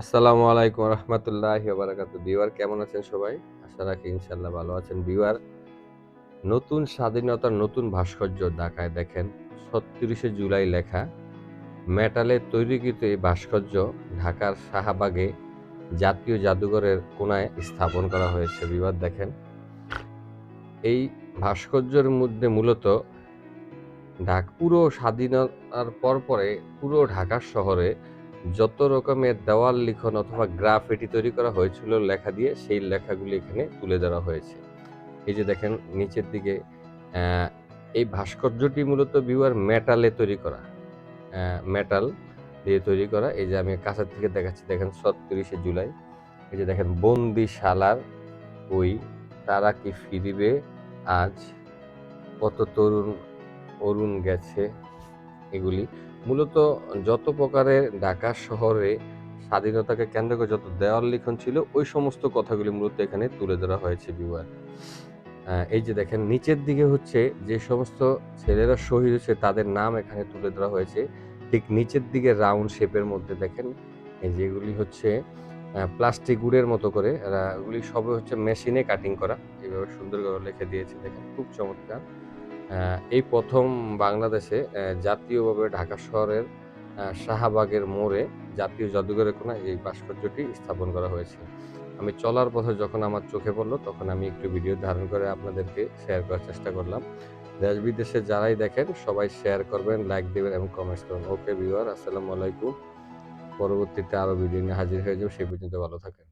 আসসালামু আলাইকুম রহমতুল্লাহি বারাকাতু। ভিউয়ার কেমন আছেন সবাই? আশা রাখি ইনশাল্লাহ ভালো আছেন। ভিউয়ার, নতুন স্বাধীনতার নতুন ভাস্কর্য ঢাকায় দেখেন ৩৬শে জুলাই লেখা মেটালে তৈরিকৃত এই ভাস্কর্য ঢাকার শাহবাগে জাতীয় জাদুঘরের কোণায় স্থাপন করা হয়েছে। ভিউয়ার দেখেন, এই ভাস্কর্যের মধ্যে মূলত পুরো স্বাধীনতার পরে পুরো ঢাকা শহরে যত রকমের দেওয়াল লিখন অথবা গ্রাফিটি তৈরি করা হয়েছিল লেখা দিয়ে, সেই লেখাগুলি এখানে তুলে ধরা হয়েছে। এই যে দেখেন নিচের দিকে, আহ, এই ভাস্কর্যটি মূলত ভিউয়ার মেটালে তৈরি করা, মেটাল দিয়ে তৈরি করা। এই যে আমি কাছের থেকে দেখাচ্ছি, দেখেন ৩৬শে জুলাই। এই যে দেখেন বন্দিশালার ওই তারা কি ফিরিবে আজ, কত তরুণ অরুণ গেছে। এগুলি মূলত যত প্রকারের ঢাকা শহরে স্বাধীনতাকে কেন্দ্র করে যত দেওয়াল লিখন ছিল, ওই সমস্ত কথাগুলি মূলত এখানে তুলে ধরা হয়েছে ভিউয়ার। এই যে দেখেন নিচের দিকে হচ্ছে যে সমস্ত ছেলেরা শহীদ হয়েছে তাদের নাম এখানে তুলে ধরা হয়েছে। ঠিক নিচের দিকে রাউন্ড শেপের মধ্যে দেখেন এই যেগুলি হচ্ছে প্লাস্টিক গুড়ের মতো করে, ওগুলি সবই হচ্ছে মেশিনে কাটিং করা। এভাবে সুন্দর করে লিখে দিয়েছে, দেখেন খুব চমৎকার। এই প্রথম বাংলাদেশে জাতীয়ভাবে ঢাকা শহরের শাহবাগের মোড়ে জাতীয় জাদুঘরের কোণায় এই ভাস্কর্যটি স্থাপন করা হয়েছে। আমি চলার পথে যখন আমার চোখে পড়লো, তখন আমি একটু ভিডিও ধারণ করে আপনাদেরকে শেয়ার করার চেষ্টা করলাম। দেশ বিদেশে যারাই দেখেন সবাই শেয়ার করবেন, লাইক দিবেন এবং কমেন্টস করবেন। ওকে ভিউয়ার, আসসালামু আলাইকুম। পরবর্তীতে আরো ভিডিও নিয়ে হাজির হয়ে যাবো। সেই পর্যন্ত ভালো থাকেন।